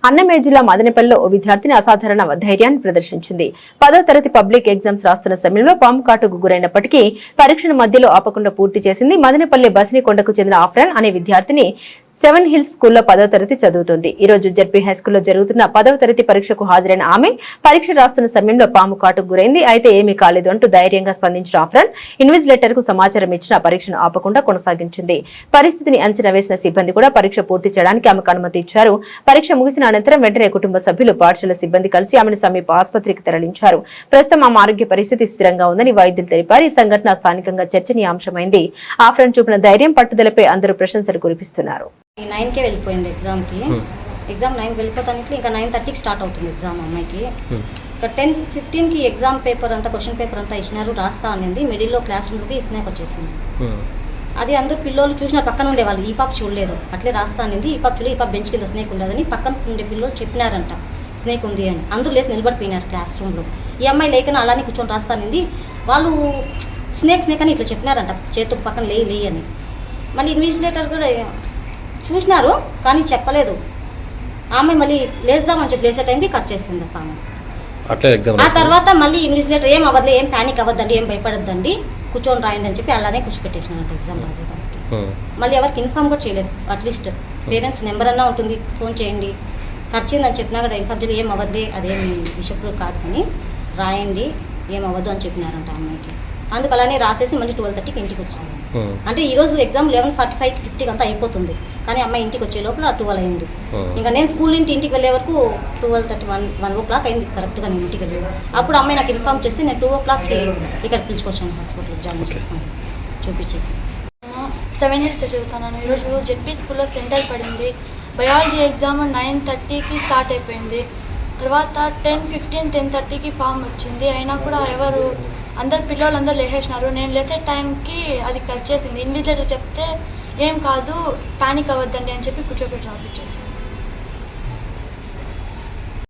అన్నమయ్య జిల్లా మదనపల్లిలో ఓ విద్యార్థిని అసాధారణ ధైర్యాన్ని ప్రదర్శించింది. 10వ తరగతి పబ్లిక్ ఎగ్జామ్స్ రాస్తున్న సమయంలో పాము కాటుకు గురైనప్పటికీ పరీక్షను మధ్యలో ఆపకుండా పూర్తి చేసింది. మదనపల్లి బసినికొండకు చెందిన ఆఫ్రాన్ అనే విద్యార్థిని 7 హిల్స్ స్కూల్లో 10వ తరగతి చదువుతోంది. ఈ రోజు జెడ్పీ హైస్కూల్లో జరుగుతున్న 10వ తరగతి పరీక్షకు హాజరైన ఆమె పరీక్ష రాస్తున్న సమయంలో పాము కాటుకు గురైంది. అయితే ఏమీ కాలేదు అంటూ ధైర్యంగా స్పందించిన ఆఫ్రాన్ ఇన్విజిలేటర్ కు సమాచారం ఇచ్చిన పరీక్షను ఆపకుండా కొనసాగించింది. పరిస్థితిని అంచనా వేసిన సిబ్బంది కూడా పరీక్ష పూర్తి చేయడానికి ఆమెకు అనుమతి ఇచ్చారు. పరీక్ష ముగిసిన అనంతరం వెంటనే కుటుంబ సభ్యులు, పాఠశాల సిబ్బంది కలిసి ఆమెను సమీప ఆసుపత్రికి తరలించారు. ప్రస్తుతం ఆమె ఆరోగ్య పరిస్థితి స్థిరంగా ఉందని వైద్యులు తెలిపారు. ఈ సంఘటన స్థానికంగా చర్చనీయాంశమైంది. ఆఫ్రాన్ చూపిన ధైర్యం, పట్టుదలపై అందరూ ప్రశంసలు కురిపిస్తున్నారు. 9కే వెళ్ళిపోయింది ఎగ్జామ్కి. ఎగ్జామ్ 9కి వెళ్ళిపోతానికి ఇంకా 9:30కి స్టార్ట్ అవుతుంది ఎగ్జామ్ అమ్మాయికి. ఇంకా 10:15కి ఎగ్జామ్ పేపర్ అంతా, క్వశ్చన్ పేపర్ అంతా ఇచ్చినారు, రాస్తా అనేది మిడిల్లో క్లాస్ రూమ్కి స్నేక్ వచ్చేసింది. అది అందరూ పిల్లలు చూసిన పక్కన ఉండేవాళ్ళు. ఈ పాప చూడలేదు, అట్లే రాస్తా అనేది. ఈ పాప చూడలేదు, ఈ పాప బెంచ్ కింద స్నేక్ ఉండదని పక్కన ఉండే పిల్లలు చెప్పినారంట స్నేక్ ఉంది అని. అందరూ లేసి నిలబడిపోయినారు క్లాస్ రూమ్లో. ఈ అమ్మాయి లేకనే అలానే కూర్చొని రాస్తా అనేది. వాళ్ళు స్నేక్ అని ఇట్లా చెప్పినారంట, చేతు పక్కన లేయి అని. మళ్ళీ ఇన్విజిలేటర్ కూడా చూసినారు కానీ చెప్పలేదు. ఆమె మళ్ళీ లేద్దామని చెప్పి లేసే టైంకి కట్ చేసింది ఆమె. ఆ తర్వాత మళ్ళీ ఇన్విజిలేటర్ ఏం అవ్వదు, ఏం ప్యానిక్ అవ్వద్దండి, ఏం భయపడద్దండి, కూర్చొని రాయండి అని చెప్పి అలానే కూర్చోపెట్టేసినారంట ఎగ్జామ్ రాసేదానికి. మళ్ళీ ఎవరికి ఇన్ఫార్మ్ కూడా చేయలేదు. అట్లీస్ట్ పేరెంట్స్ నెంబర్ అన్నా ఉంటుంది, ఫోన్ చేయండి, ఖర్చిందని చెప్పినా కూడా ఇన్ఫార్మ్ చేయలేదు. ఏం అవ్వద్దే, అదేమి విషప్పుడు కాదు కానీ రాయండి, ఏం అవ్వద్దు అని చెప్పినారంట అమ్మాయికి. అందుకు అలానే రాసేసి మళ్ళీ 12:30కి ఇంటికి వచ్చింది. అంటే ఈ రోజు ఎగ్జామ్ 11:45కి 50కి అంతా అయిపోతుంది, కానీ అమ్మాయి ఇంటికి వచ్చే లోపల 12 అయింది. ఇంకా నేను స్కూల్ నుండి ఇంటికి వెళ్ళే వరకు 12:30, 1 o'clock అయింది కరెక్ట్గా నేను ఇంటికి వెళ్ళి. అప్పుడు అమ్మాయి నాకు ఇన్ఫార్మ్ చేస్తే నేను 2 o'clockకి ఇక్కడ పిలుచుకొచ్చాను హాస్పిటల్ జాయిన్ చేస్తాను చూపించేకి. 7 ఇయర్స్ చదువుతున్నాను. ఈరోజు జెడ్పీ స్కూల్లో సెంటర్ పడింది. బయాలజీ ఎగ్జామ్ 9:30కి స్టార్ట్ అయిపోయింది. తర్వాత 10:15, 10:30కి ఫామ్ వచ్చింది. అయినా కూడా ఎవరు అందరు పిల్లలందరూ లేచేసినారు. నేను లేసే టైంకి అది కట్ చేసింది. ఇన్విజిలేటర్ చెప్తే ఏం కాదు, పానిక్ అవ్వద్దండి అని చెప్పి కూర్చోబెట్టి రాపిచ్చేసింది.